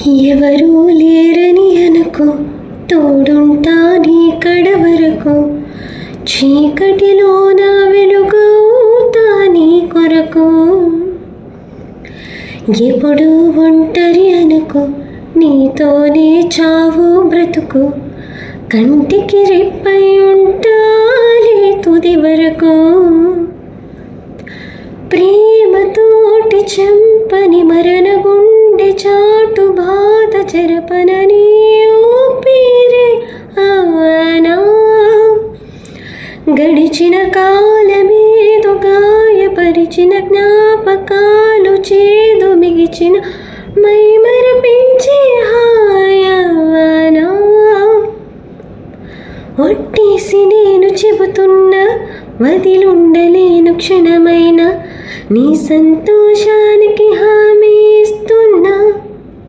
ఎవరూ లేరని అనుకో, తోడుంటా నీ కడవరకు. చీకటిలో నా వెలుగవుతా నీ కొరకు. ఎప్పుడు ఒంటరి అనుకో, నీతోనే చావు బ్రతుకు. కంటికి రెప్పై ఉంటాలే తుది వరకు. ప్రేమతోటి చంపని మరణ గుండె చాటు బాధ చెరపనని ఊపిరే ఆనా. గడిచిన కాలమేదో గాయపరిచిన జ్ఞాపకాలు చేదు మిగిచిన మై మరపించే హాయవనా. ఒట్టేసి నేను చెబుతున్నా, వదిలుండలేను క్షణమైనా. నీ సంతోషానికి హామీ ఇస్తున్నా.